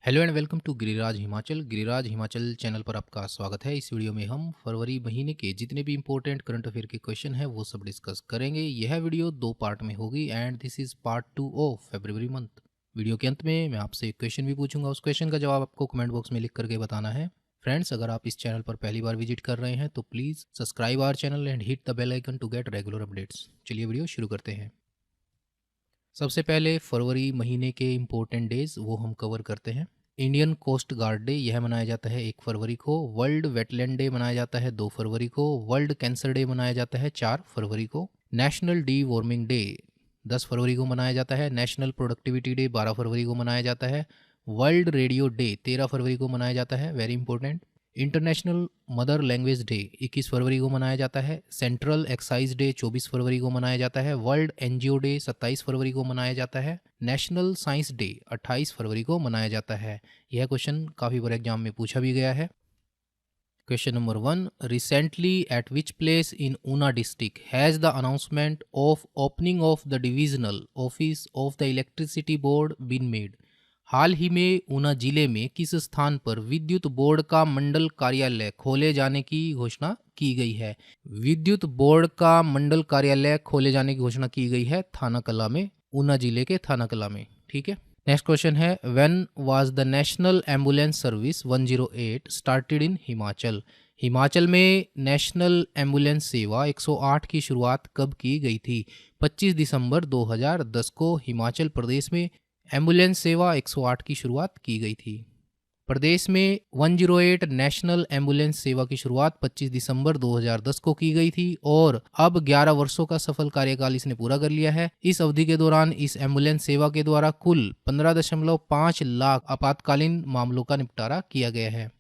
Hello and welcome to Giriraj Himachal. Giriraj Himachal channel पर आपका स्वागत है। इस वीडियो में हम फरवरी महीने के जितने भी इंपॉर्टेंट करंट अफेयर के क्वेश्चन हैं वो सब डिस्कस करेंगे। यह वीडियो दो पार्ट में होगी and this is part 2 of February month. Video के अंत में मैं आपसे एक क्वेश्चन भी पूछूंगा, उस क्वेश्चन का जवाब आपको कमेंट बॉक्स में लिख करके बताना है। फ्रेंड्स, अगर आप इस चैनल पर पहली बार विजिट कर रहे हैं तो please subscribe our channel and hit the bell icon to get regular updates. चलिए वीडियो शुरू करते हैं। सबसे पहले फरवरी महीने के इम्पोर्टेंट डेज वो हम कवर करते हैं। इंडियन कोस्ट गार्ड डे यह मनाया जाता है 1 फरवरी को। वर्ल्ड वेटलैंड डे मनाया जाता है 2 फरवरी को। वर्ल्ड कैंसर डे मनाया जाता है 4 फरवरी को। नेशनल डी वार्मिंग डे 10 फरवरी को मनाया जाता है। नेशनल प्रोडक्टिविटी डे 12 फरवरी को मनाया जाता है। वर्ल्ड रेडियो डे 13 फरवरी को मनाया जाता है, very important. International mother language day 21 फरवरी को मनाया जाता है। सेंट्रल एक्साइज डे 24 फरवरी को मनाया जाता है। वर्ल्ड एनजीओ डे 27 फरवरी को मनाया जाता है। नेशनल साइंस डे 28 फरवरी को मनाया जाता है। यह क्वेश्चन काफ़ी बार एग्जाम में पूछा भी गया है। Question number 1, recently at which place in Una district has the announcement of opening of the divisional office of the electricity board been made. हाल ही में ऊना जिले में किस स्थान पर विद्युत बोर्ड का मंडल कार्यालय खोले जाने की घोषणा की गई है? विद्युत बोर्ड का मंडल कार्यालय खोले जाने की घोषणा की गई है थाना कला में, ऊना जिले के थाना कला में। ठीक है। नेक्स्ट क्वेश्चन है, when was the national ambulance service 108 started in Himachal? Himachal में नेशनल एम्बुलेंस सेवा 108 की शुरुआत कब की गई थी? 25 दिसंबर 2010 को हिमाचल प्रदेश में एम्बुलेंस सेवा 108 की शुरुआत की गई थी। प्रदेश में 108 नेशनल एम्बुलेंस सेवा की शुरुआत 25 दिसंबर 2010 को की गई थी और अब 11 वर्षों का सफल कार्यकाल इसने पूरा कर लिया है। इस अवधि के दौरान इस एम्बुलेंस सेवा के द्वारा कुल 15.5 लाख आपातकालीन मामलों का निपटारा किया गया है।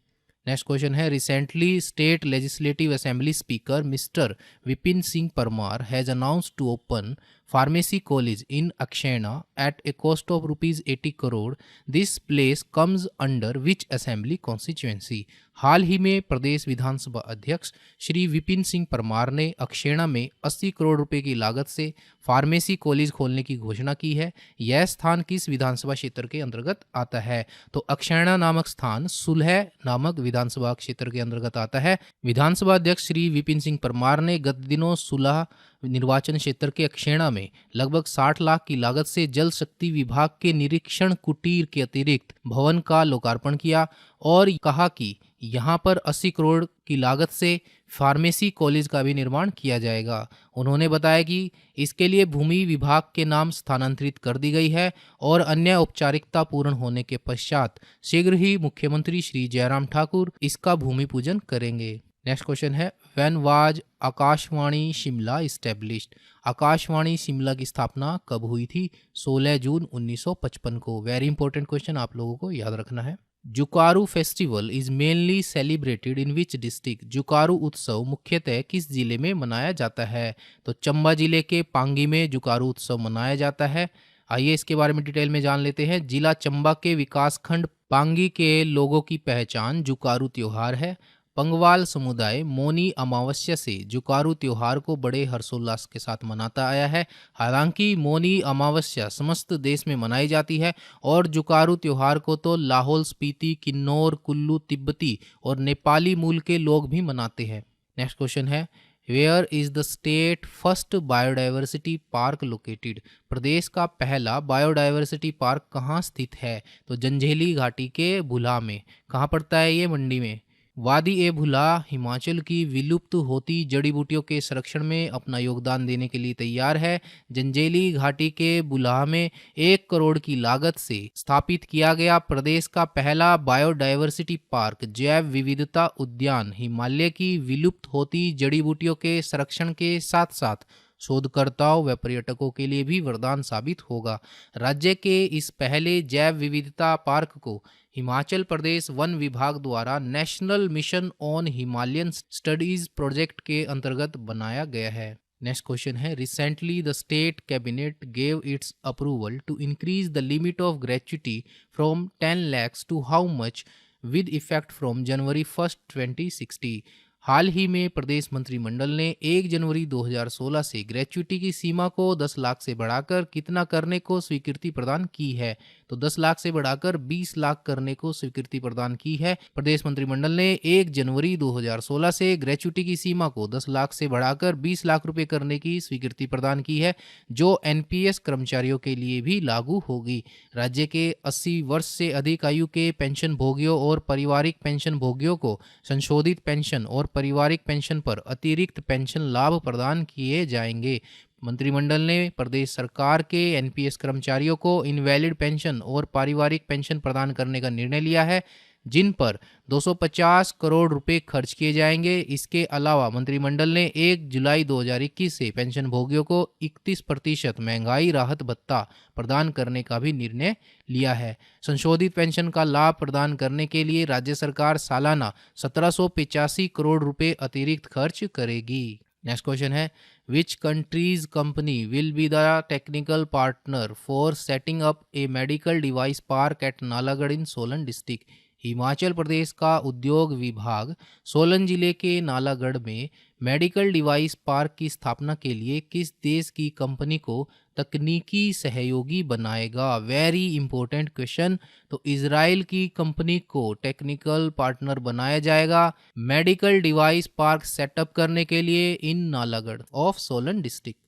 नेक्स्ट क्वेश्चन है, recently state legislative assembly speaker mister Vipin Singh Parmar has announced to open pharmacy college in Akshaina at a cost of ₹80 crore. This place comes under which assembly constituency? हाल ही में प्रदेश विधानसभा अध्यक्ष श्री विपिन सिंह परमार ने अक्षैना में 80 करोड़ रुपए की लागत से फार्मेसी कॉलेज खोलने की घोषणा की है। यह स्थान किस विधानसभा क्षेत्र के अंतर्गत आता है? तो अक्षैना नामक स्थान सुलह नामक विधानसभा क्षेत्र के अंतर्गत आता है। विधानसभा अध्यक्ष श्री विपिन सिंह परमार ने गत दिनों सुलह निर्वाचन क्षेत्र के अक्षैना में लगभग 60 लाख की लागत से जल शक्ति विभाग के निरीक्षण कुटीर के अतिरिक्त भवन का लोकार्पण किया और कहा कि यहां पर 80 करोड़ की लागत से फार्मेसी कॉलेज का भी निर्माण किया जाएगा। उन्होंने बताया कि इसके लिए भूमि विभाग के नाम स्थानांतरित कर दी गई है और अन्य औपचारिकता पूर्ण होने के पश्चात शीघ्र ही मुख्यमंत्री श्री जयराम ठाकुर इसका भूमि पूजन करेंगे। नेक्स्ट क्वेश्चन है, when was Akashvani Shimla established? Akashvani Shimla की स्थापना कब हुई थी? 16 जून 1955 को। वेरी इंपॉर्टेंट क्वेश्चन, आप लोगों को याद रखना है। Jukaru festival is mainly celebrated in which district? Jukaru उत्सव मुख्यतः किस जिले में मनाया जाता है? तो चंबा जिले के पांगी में जुकारू उत्सव मनाया जाता है। आइए इसके बारे में डिटेल में जान लेते हैं। जिला चंबा के विकासखंड पांगी के लोगों की पहचान जुकारू त्योहार है। पंगवाल समुदाय मौनी अमावस्या से जुकारू त्योहार को बड़े हर्षोल्लास के साथ मनाता आया है। हालांकि मौनी अमावस्या समस्त देश में मनाई जाती है और जुकारू त्योहार को तो लाहौल स्पीति, किन्नौर, कुल्लू, तिब्बती और नेपाली मूल के लोग भी मनाते हैं। नेक्स्ट क्वेश्चन है, where is the state first biodiversity park located? प्रदेश का पहला बायोडाइवर्सिटी पार्क कहाँ स्थित है? तो जंजेली घाटी के भुला में। कहाँ पड़ता है ये? मंडी में। वादी ए भुला हिमाचल की विलुप्त होती जड़ी बूटियों के संरक्षण में अपना योगदान देने के लिए तैयार है। जंजेली घाटी के बुलाह में 1 करोड़ की लागत से स्थापित किया गया प्रदेश का पहला बायोडायवर्सिटी पार्क जैव विविधता उद्यान हिमालय की विलुप्त होती जड़ी बूटियों के संरक्षण के साथ साथ शोधकर्ताओं व पर्यटकों के लिए भी वरदान साबित होगा। राज्य के इस पहले जैव विविधता पार्क को हिमाचल प्रदेश वन विभाग द्वारा national mission on Himalayan studies project के अंतर्गत बनाया गया है। नेक्स्ट क्वेश्चन है, recently the state cabinet gave its approval to increase the limit of gratuity from 10 lakhs to how much with effect from January 1, 2060? हाल ही में प्रदेश मंत्रिमंडल ने 1 जनवरी 2016 से ग्रेच्युटी की सीमा को 10 लाख से बढ़ाकर कितना करने को स्वीकृति प्रदान की है? तो 10 लाख से बढ़ाकर 20 लाख करने को स्वीकृति प्रदान की है। प्रदेश मंत्रिमंडल ने 1 जनवरी 2016 से ग्रेच्युटी की सीमा को 10 लाख से बढ़ाकर 20 लाख रुपए करने की स्वीकृति प्रदान की है, जो एनपीएस कर्मचारियों के लिए भी लागू होगी। राज्य के 80 वर्ष से अधिक आयु के पेंशन भोगियों और पारिवारिक पेंशन भोगियों को संशोधित पेंशन और पारिवारिक पेंशन पर अतिरिक्त पेंशन लाभ प्रदान किए जाएंगे। मंत्रिमंडल ने प्रदेश सरकार के एनपीएस कर्मचारियों को इनवैलिड पेंशन और पारिवारिक पेंशन प्रदान करने का निर्णय लिया है, जिन पर 250 करोड़ रुपए खर्च किए जाएंगे। इसके अलावा मंत्रिमंडल ने 1 जुलाई 2021 से पेंशन भोगियों को 31% महंगाई राहत भत्ता प्रदान करने का भी निर्णय लिया है। संशोधित पेंशन का लाभ प्रदान करने के लिए राज्य सरकार सालाना 1785 करोड़ रुपए अतिरिक्त खर्च करेगी। नेक्स्ट क्वेश्चन है, which countries company will be the technical partner for setting up a medical device park at Nalagarh in Solan district. Himachal Pradesh का उद्योग विभाग सोलन जिले के नालागढ़ में मेडिकल डिवाइस पार्क की स्थापना के लिए किस देश की कंपनी को तकनीकी सहयोगी बनाएगा? Very important question. तो इजराइल की कंपनी को टेक्निकल पार्टनर बनाया जाएगा मेडिकल डिवाइस पार्क सेटअप करने के लिए in Nalagarh of Solan district.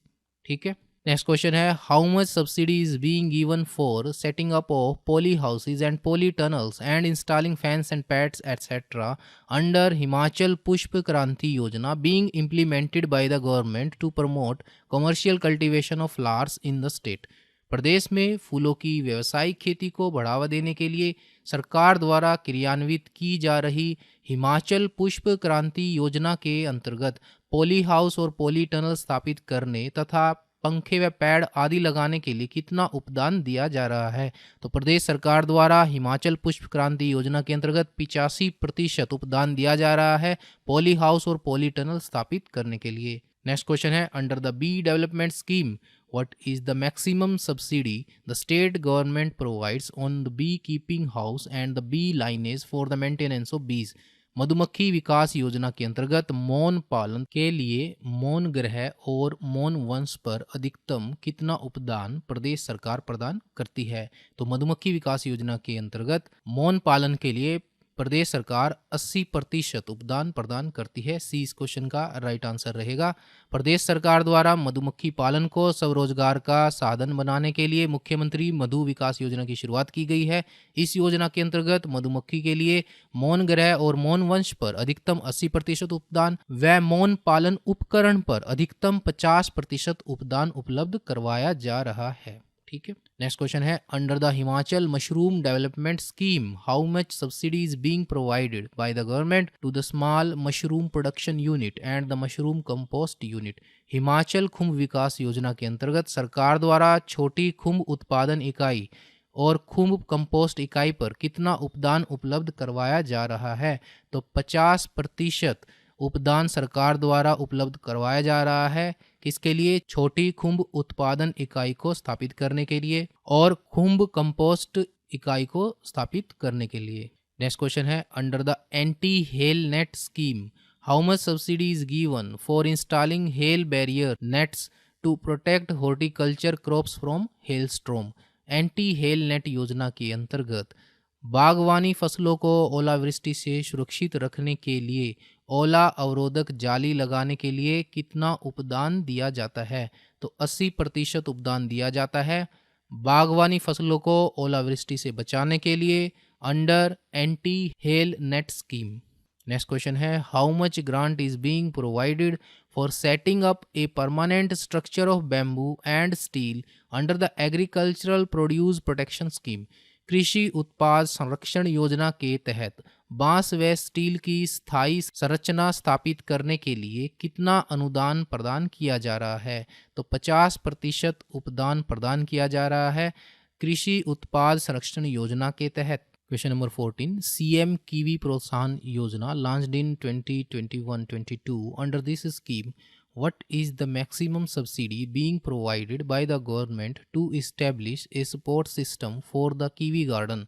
ठीक है। नेक्स्ट क्वेश्चन है, how much subsidy is being given for setting up of poly houses and poly tunnels and installing fans and pads etcetera under Himachal Pushp Kranti Yojana being implemented by the government to promote commercial cultivation of flowers in the state. प्रदेश में फूलों की व्यावसायिक खेती को बढ़ावा देने के लिए सरकार द्वारा क्रियान्वित की जा रही हिमाचल पुष्प क्रांति योजना के अंतर्गत पोली हाउस और पोली टनल स्थापित करने तथा पंखे व पैड आदि लगाने के लिए कितना उपदान दिया जा रहा है? तो प्रदेश सरकार द्वारा हिमाचल पुष्प क्रांति योजना के अंतर्गत 85% उपदान दिया जा रहा है पॉली हाउस और पॉली टनल स्थापित करने के लिए। नेक्स्ट क्वेश्चन है, under the bee development scheme what is the maximum subsidy the state government provides on the beekeeping house and the bee lineage for the maintenance of bees। मधुमक्खी विकास योजना के अंतर्गत मौन पालन के लिए मौन ग्रह और मौन वंश पर अधिकतम कितना उपदान प्रदेश सरकार प्रदान करती है? तो मधुमक्खी विकास योजना के अंतर्गत मौन पालन के लिए प्रदेश सरकार 80% उपदान प्रदान करती है। सी इस क्वेश्चन का राइट आंसर रहेगा। प्रदेश सरकार द्वारा मधुमक्खी पालन को स्वरोजगार का साधन बनाने के लिए मुख्यमंत्री मधु विकास योजना की शुरुआत की गई है। इस योजना के अंतर्गत मधुमक्खी के लिए मौन ग्रह और मौन वंश पर अधिकतम 80% उपदान व मौन पालन उपकरण पर अधिकतम 50% उपदान उपलब्ध करवाया जा रहा है। ठीक है। नेक्स्ट क्वेश्चन है, under the Himachal mushroom development scheme how much subsidy is being provided by the government to the small mushroom production unit and the mushroom compost unit. Himachal खुम्ब विकास योजना के अंतर्गत सरकार द्वारा छोटी खुम्ब उत्पादन इकाई और खुम्ब कंपोस्ट इकाई पर कितना उपदान उपलब्ध करवाया जा रहा है? तो 50% उपदान सरकार द्वारा उपलब्ध करवाया जा रहा है। किसके लिए? छोटी खुम्ब उत्पादन इकाई को स्थापित करने के लिए और खुम्ब कंपोस्ट इकाई को स्थापित करने के लिए। नेक्स्ट क्वेश्चन है, under the anti hail net scheme how much subsidy is given for installing hail barrier nets to protect horticulture crops from hailstorm. Anti hail net योजना के अंतर्गत बागवानी फसलों को ओलावृष्टि से सुरक्षित रखने के लिए ओला अवरोधक जाली लगाने के लिए कितना उपदान दिया जाता है? तो 80% उपदान दिया जाता है बागवानी फसलों को ओलावृष्टि से बचाने के लिए under anti hail net scheme. Next question है, how much grant is being provided for setting up a permanent structure of bamboo and steel under the agricultural produce protection scheme. कृषि उत्पाद संरक्षण योजना के तहत बांस व स्टील की स्थायी संरचना स्थापित करने के लिए कितना अनुदान प्रदान किया जा रहा है? तो 50% उपदान प्रदान किया जा रहा है कृषि उत्पाद संरक्षण योजना के तहत। क्वेश्चन नंबर 14, सीएम कीवी प्रोत्साहन योजना launched in 2021-22 under this scheme what is the maximum subsidy being provided by the government to establish a support system for the kiwi garden?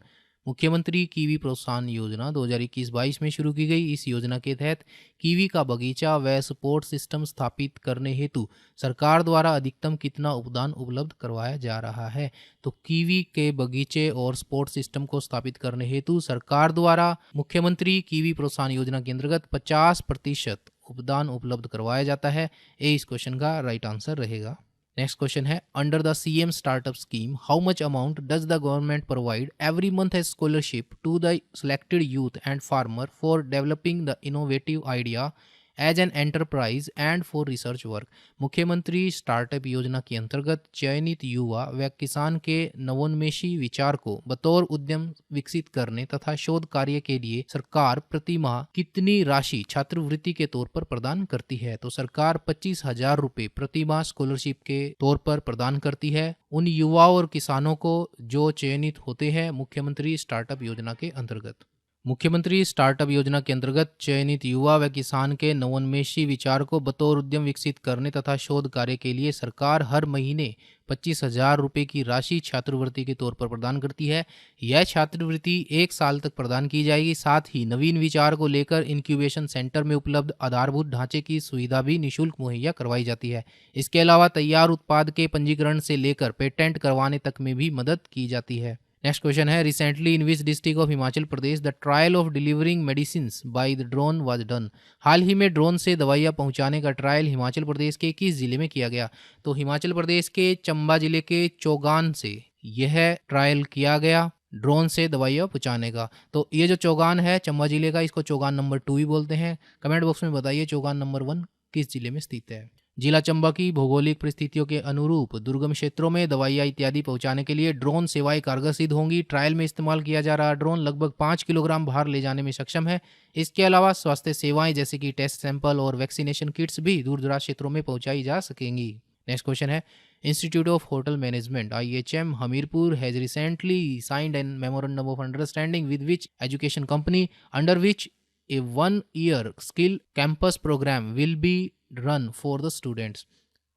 मुख्यमंत्री कीवी प्रोत्साहन योजना 2021-22 में शुरू की गई। इस योजना के तहत कीवी का बगीचा व सपोर्ट सिस्टम स्थापित करने हेतु सरकार द्वारा अधिकतम कितना उपदान उपलब्ध करवाया जा रहा है? तो कीवी के बगीचे और सपोर्ट सिस्टम को स्थापित करने हेतु सरकार द्वारा मुख्यमंत्री कीवी प्रोत्साहन योजना के अंतर्गत 50% उपदान उपलब्ध करवाया जाता है। ये इस क्वेश्चन का राइट आंसर रहेगा। नेक्स्ट क्वेश्चन है, under the CM startup scheme how much amount does the government provide every month as scholarship to the selected youth and farmer for developing the innovative idea as an enterprise and for research work. मुख्यमंत्री startup योजना के अंतर्गत चयनित युवा व किसान के नवोन्मेषी विचार को बतौर उद्यम विकसित करने तथा शोध कार्य के लिए सरकार प्रति माह कितनी राशि छात्रवृत्ति के तौर पर प्रदान करती है? तो सरकार 25,000 रुपये प्रति माह स्कॉलरशिप के तौर पर प्रदान करती है उन युवाओं और किसानों को जो चयनित होते हैं मुख्यमंत्री स्टार्टअप योजना के अंतर्गत। मुख्यमंत्री स्टार्टअप योजना के अंतर्गत चयनित युवा व किसान के नवोन्मेषी विचार को बतौर उद्यम विकसित करने तथा शोध कार्य के लिए सरकार हर महीने 25,000 रुपये की राशि छात्रवृत्ति के तौर पर प्रदान करती है। यह छात्रवृत्ति 1 साल तक प्रदान की जाएगी। साथ ही नवीन विचार को लेकर इंक्यूबेशन सेंटर में उपलब्ध आधारभूत ढांचे की सुविधा भी निःशुल्क मुहैया करवाई जाती है। इसके अलावा तैयार उत्पाद के पंजीकरण से लेकर पेटेंट करवाने तक में भी मदद की जाती है। नेक्स्ट क्वेश्चन है, recently in which district of Himachal Pradesh the trial of delivering medicines by the drone was done. हाल ही में ड्रोन से दवाइयाँ पहुंचाने का ट्रायल हिमाचल प्रदेश के किस जिले में किया गया? तो हिमाचल प्रदेश के चंबा जिले के चौगान से यह ट्रायल किया गया ड्रोन से दवाइयाँ पहुँचाने का। तो ये जो चौगान है चंबा जिले का, इसको चौगान नंबर 2 भी बोलते हैं। कमेंट बॉक्स में बताइए चौगान नंबर 1 किस जिले में स्थित है। जिला चंबा की भौगोलिक परिस्थितियों के अनुरूप दुर्गम क्षेत्रों में दवाइयाँ इत्यादि पहुंचाने के लिए ड्रोन सेवाएं कारगर सिद्ध होंगी। ट्रायल में इस्तेमाल किया जा रहा ड्रोन लगभग 5 किलोग्राम भार ले जाने में सक्षम है। इसके अलावा स्वास्थ्य सेवाएं जैसे कि टेस्ट सैंपल और वैक्सीनेशन किट्स भी दूर दराज क्षेत्रों में पहुंचाई जा सकेंगी। नेक्स्ट क्वेश्चन है, institute of hotel management IHM Hamirpur has recently signed an memorandum of understanding with which education company under which a 1-year skill campus program will be run for the students।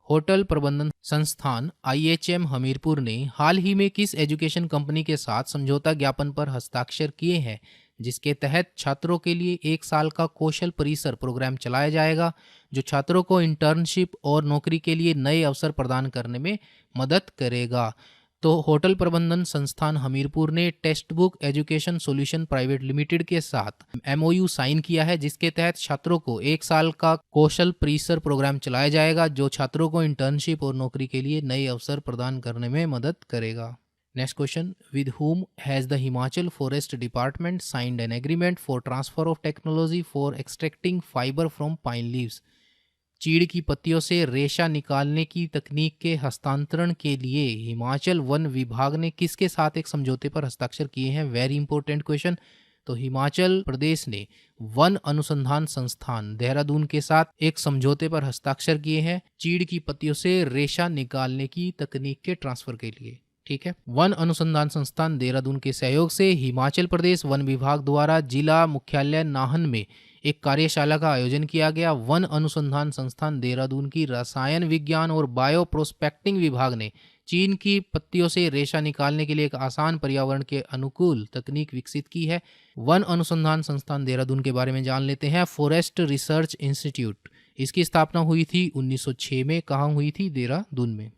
Hotel प्रबंधन संस्थान IHM Hamirpur ने हाल ही में किस education company के साथ समझौता ज्ञापन पर हस्ताक्षर किए हैं जिसके तहत छात्रों के लिए 1 साल का कौशल परिसर प्रोग्राम चलाया जाएगा जो छात्रों को इंटर्नशिप और नौकरी के लिए नए अवसर प्रदान करने में मदद करेगा? तो होटल प्रबंधन संस्थान हमीरपुर ने text book education solution private limited के साथ MOU साइन किया है जिसके तहत छात्रों को 1 साल का कौशल परिसर प्रोग्राम चलाया जाएगा जो छात्रों को इंटर्नशिप और नौकरी के लिए नए अवसर प्रदान करने में मदद करेगा। Next question, with whom has the Himachal forest department signed an agreement for transfer of technology for extracting fibre from pine leaves. चीड़ की पत्तियों से रेशा निकालने की तकनीक के हस्तांतरण के लिए हिमाचल वन विभाग ने किसके साथ एक समझौते पर हस्ताक्षर किए हैं? Very important question. तो हिमाचल प्रदेश ने वन अनुसंधान संस्थान देहरादून के साथ एक समझौते पर हस्ताक्षर किए हैं चीड़ की पत्तियों से रेशा निकालने की तकनीक के ट्रांसफर के लिए। ठीक है, वन अनुसंधान संस्थान देहरादून के सहयोग से हिमाचल प्रदेश वन विभाग द्वारा जिला मुख्यालय नाहन में एक कार्यशाला का आयोजन किया गया। वन अनुसंधान संस्थान देहरादून की रसायन विज्ञान और बायो प्रोस्पेक्टिंग विभाग ने चीन की पत्तियों से रेशा निकालने के लिए एक आसान पर्यावरण के अनुकूल तकनीक विकसित की है। वन अनुसंधान संस्थान देहरादून के बारे में जान लेते हैं। फॉरेस्ट रिसर्च इंस्टीट्यूट, इसकी स्थापना हुई थी 1906 में। कहाँ हुई थी? देहरादून में।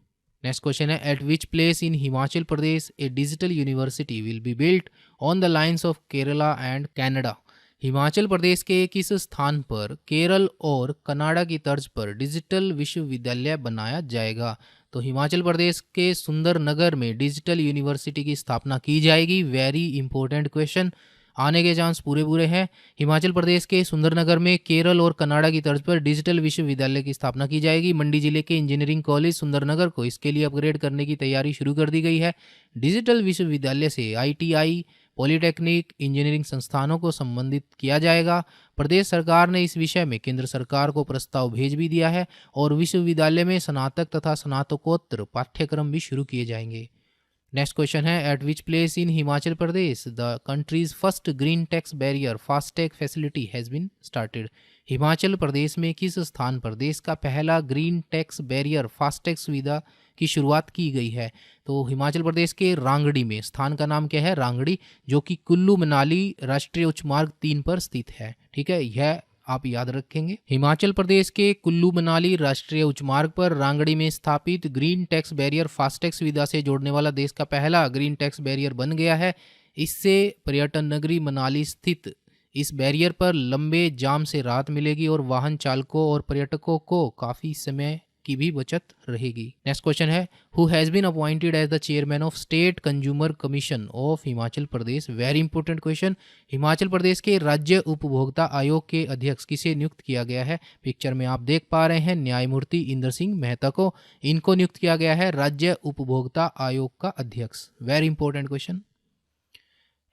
नेक्स्ट क्वेश्चन है, at which place in Himachal Pradesh a digital university will be built on the lines of Kerala and Canada. Himachal Pradesh के किस स्थान पर केरल और कनाडा की तर्ज पर डिजिटल विश्वविद्यालय बनाया जाएगा? तो हिमाचल प्रदेश के सुंदरनगर में डिजिटल यूनिवर्सिटी की स्थापना की जाएगी। वेरी इंपॉर्टेंट क्वेश्चन, आने के चांस पूरे हैं। हिमाचल प्रदेश के सुंदरनगर में केरल और कनाडा की तर्ज पर डिजिटल विश्वविद्यालय की स्थापना की जाएगी। मंडी जिले के इंजीनियरिंग कॉलेज सुंदरनगर को इसके लिए अपग्रेड करने की तैयारी शुरू कर दी गई है। डिजिटल विश्वविद्यालय से ITI, पॉलीटेक्निक, इंजीनियरिंग संस्थानों को संबंधित किया जाएगा। प्रदेश सरकार ने इस विषय में केंद्र सरकार को प्रस्ताव भेज भी दिया है और विश्वविद्यालय में स्नातक तथा स्नातकोत्तर पाठ्यक्रम भी शुरू किए जाएंगे। नेक्स्ट क्वेश्चन है, at which place in Himachal Pradesh the countries first green tax barrier FASTag facility has been started. Himachal Pradesh में किस स्थान पर देश का पहला ग्रीन टैक्स बैरियर फास्टैग सुविधा की शुरुआत की गई है? तो हिमाचल प्रदेश के रांगड़ी में, स्थान का नाम क्या है? रांगड़ी, जो कि कुल्लू मनाली राष्ट्रीय उच्च मार्ग 3 पर स्थित है। ठीक है, यह आप याद रखेंगे। हिमाचल प्रदेश के कुल्लू मनाली राष्ट्रीय उच्च मार्ग पर रांगड़ी में स्थापित ग्रीन टैक्स बैरियर फास्टैग सुविधा से जोड़ने वाला देश का पहला ग्रीन टैक्स बैरियर बन गया है। इससे पर्यटन नगरी मनाली स्थित इस बैरियर पर लंबे जाम से राहत मिलेगी और वाहन चालकों और पर्यटकों को काफ़ी समय की भी बचत रहेगी। नेक्स्ट क्वेश्चन है, who has been appointed as the chairman of state consumer commission of Himachal Pradesh. Very important question. Himachal Pradesh के राज्य उपभोक्ता आयोग के अध्यक्ष किसे नियुक्त किया गया है? पिक्चर में आप देख पा रहे हैं न्यायमूर्ति इंद्र सिंह मेहता को, इनको नियुक्त किया गया है राज्य उपभोक्ता आयोग का अध्यक्ष। Very important question.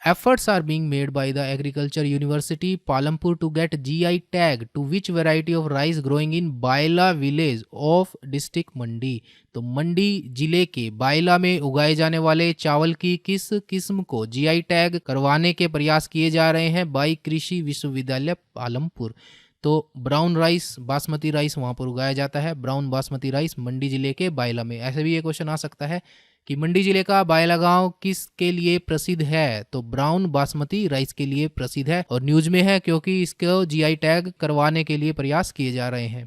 Efforts are being made by the Agriculture University Palampur to get GI tag to which variety of rice growing in बायला village of district मंडी। तो मंडी जिले के बायला में उगाए जाने वाले चावल की किस किस्म को GI टैग करवाने के प्रयास किए जा रहे हैं बाई कृषि विश्वविद्यालय पालमपुर। तो ब्राउन राइस, बासमती राइस वहाँ पर उगाया जाता है, ब्राउन बासमती राइस मंडी जिले के बायला में। ऐसे भी ये क्वेश्चन आ सकता है कि मंडी जिले का बायला गांव किस के लिए प्रसिद्ध है? तो ब्राउन बासमती राइस के लिए प्रसिद्ध है और न्यूज में है क्योंकि इसको GI टैग करवाने के लिए प्रयास किए जा रहे हैं।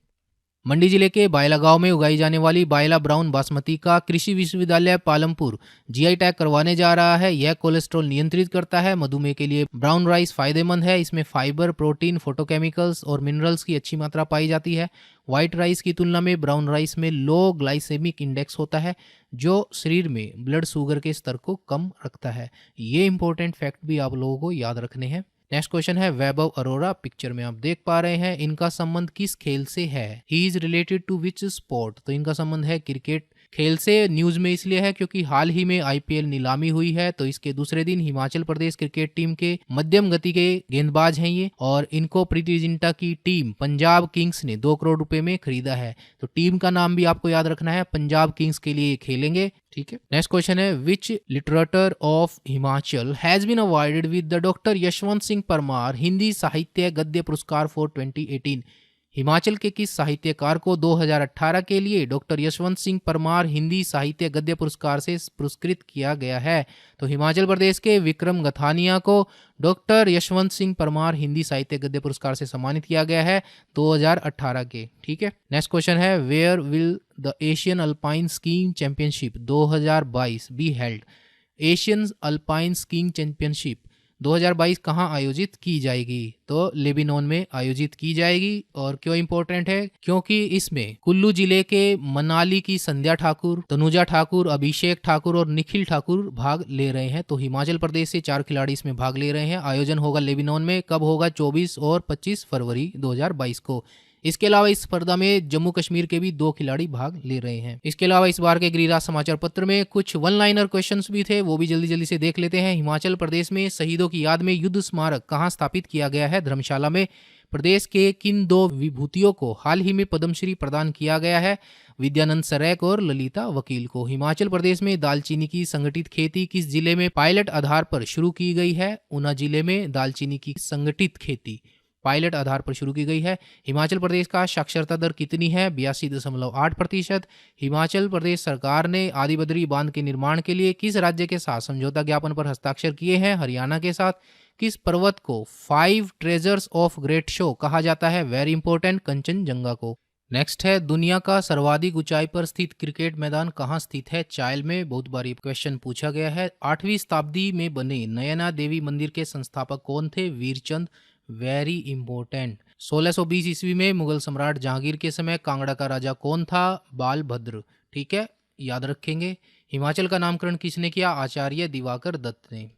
मंडी जिले के बायला गांव में उगाई जाने वाली बायला ब्राउन बासमती का कृषि विश्वविद्यालय पालमपुर GI टैग करवाने जा रहा है। यह कोलेस्ट्रॉल नियंत्रित करता है, मधुमेह के लिए ब्राउन राइस फायदेमंद है। इसमें फाइबर, प्रोटीन, फोटोकेमिकल्स और मिनरल्स की अच्छी मात्रा पाई जाती है। व्हाइट राइस की तुलना में ब्राउन राइस में लो ग्लाइसेमिक इंडेक्स होता है, जो शरीर में ब्लड शुगर के स्तर को कम रखता है। ये इंपॉर्टेंट फैक्ट भी आप लोगों को याद रखने हैं। नेक्स्ट क्वेश्चन है, वैभव अरोरा, पिक्चर में आप देख पा रहे हैं, इनका संबंध किस खेल से है? He is related to which sport? तो इनका संबंध है क्रिकेट खेल से। न्यूज में इसलिए है क्योंकि हाल ही में IPL नीलामी हुई है, तो इसके दूसरे दिन हिमाचल प्रदेश क्रिकेट टीम के मध्यम गति के गेंदबाज हैं ये, और इनको प्रीति जिंटा की टीम पंजाब किंग्स ने 2 करोड़ रुपए में खरीदा है। तो टीम का नाम भी आपको याद रखना है, पंजाब किंग्स के लिए खेलेंगे। ठीक है, नेक्स्ट क्वेश्चन है, which litterateur of Himachal has been awarded with the doctor Yashwant Singh Parmar Hindi Sahitya Gadya पुरस्कार फॉर 2018। हिमाचल के किस साहित्यकार को 2018 के लिए डॉक्टर यशवंत सिंह परमार हिंदी साहित्य गद्य पुरस्कार से पुरस्कृत किया गया है? तो हिमाचल प्रदेश के विक्रम गथानिया को डॉक्टर यशवंत सिंह परमार हिंदी साहित्य गद्य पुरस्कार से सम्मानित किया गया है 2018 के। ठीक है, नेक्स्ट क्वेश्चन है, where will the Asian alpine skiing championship 2022 be held? Asian alpine skiing championship 2022 कहाँ आयोजित की जाएगी? तो लेबनान में आयोजित की जाएगी। और क्यों इंपॉर्टेंट है? क्योंकि इसमें कुल्लू जिले के मनाली की संध्या ठाकुर, तनुजा ठाकुर, अभिषेक ठाकुर और निखिल ठाकुर भाग ले रहे हैं। तो हिमाचल प्रदेश से 4 खिलाड़ी इसमें भाग ले रहे हैं। आयोजन होगा लेबनान में। कब होगा? 24 और 25 फरवरी 2022 को। इसके अलावा इस स्पर्धा में जम्मू कश्मीर के भी 2 खिलाड़ी भाग ले रहे हैं। इसके अलावा इस बार के गिरिराज समाचार पत्र में कुछ 1 लाइनर क्वेश्चंस भी थे, वो भी जल्दी जल्दी से देख लेते हैं। हिमाचल प्रदेश में शहीदों की याद में युद्ध स्मारक कहाँ स्थापित किया गया है? धर्मशाला में। प्रदेश के किन 2 विभूतियों को हाल ही में पद्मश्री प्रदान किया गया है? विद्यानंद सरेक और ललिता वकील को। हिमाचल प्रदेश में दालचीनी की संगठित खेती किस जिले में पायलट आधार पर शुरू की गई है? ऊना जिले में दालचीनी की संगठित खेती पायलट आधार पर शुरू की गई है। हिमाचल प्रदेश का साक्षरता दर कितनी है? 82.8%। हिमाचल प्रदेश सरकार ने आदि बद्री बांध के निर्माण के लिए किस राज्य के साथ समझौता ज्ञापन पर हस्ताक्षर किए हैं? हरियाणा के साथ। किस पर्वत को 5 ट्रेजर्स ऑफ ग्रेट शो कहा जाता है? वेरी इंपॉर्टेंट, कंचनजंगा को। नेक्स्ट है, दुनिया का सर्वाधिक ऊंचाई पर स्थित क्रिकेट मैदान कहाँ स्थित है? चायल में। बहुत बार ये क्वेश्चन पूछा गया है। 8वीं शताब्दी में बने नयना देवी मंदिर के संस्थापक कौन थे? वीरचंद। Very important. 1620 ईस्वी में मुगल सम्राट जहांगीर के समय कांगड़ा का राजा कौन था? बालभद्र। ठीक है, याद रखेंगे। हिमाचल का नामकरण किसने किया? आचार्य दिवाकर दत्त ने।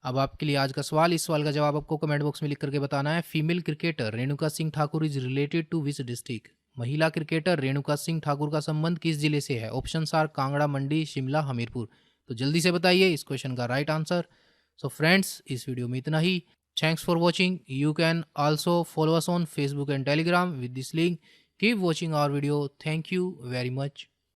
अब आपके लिए आज का सवाल, इस सवाल का जवाब आपको कमेंट बॉक्स में लिख करके बताना है। Female cricketer Renuka Singh Thakur is related to which district? महिला क्रिकेटर रेणुका सिंह ठाकुर का संबंध किस जिले से है? Option are Kangra, Mandi, Shimla, Hamirpur. तो जल्दी से बताइए इस क्वेश्चन का राइट आंसर। सो फ्रेंड्स, इस वीडियो में इतना ही। Thanks for watching. You can also follow us on Facebook and Telegram with this link. Keep watching our video. Thank you very much.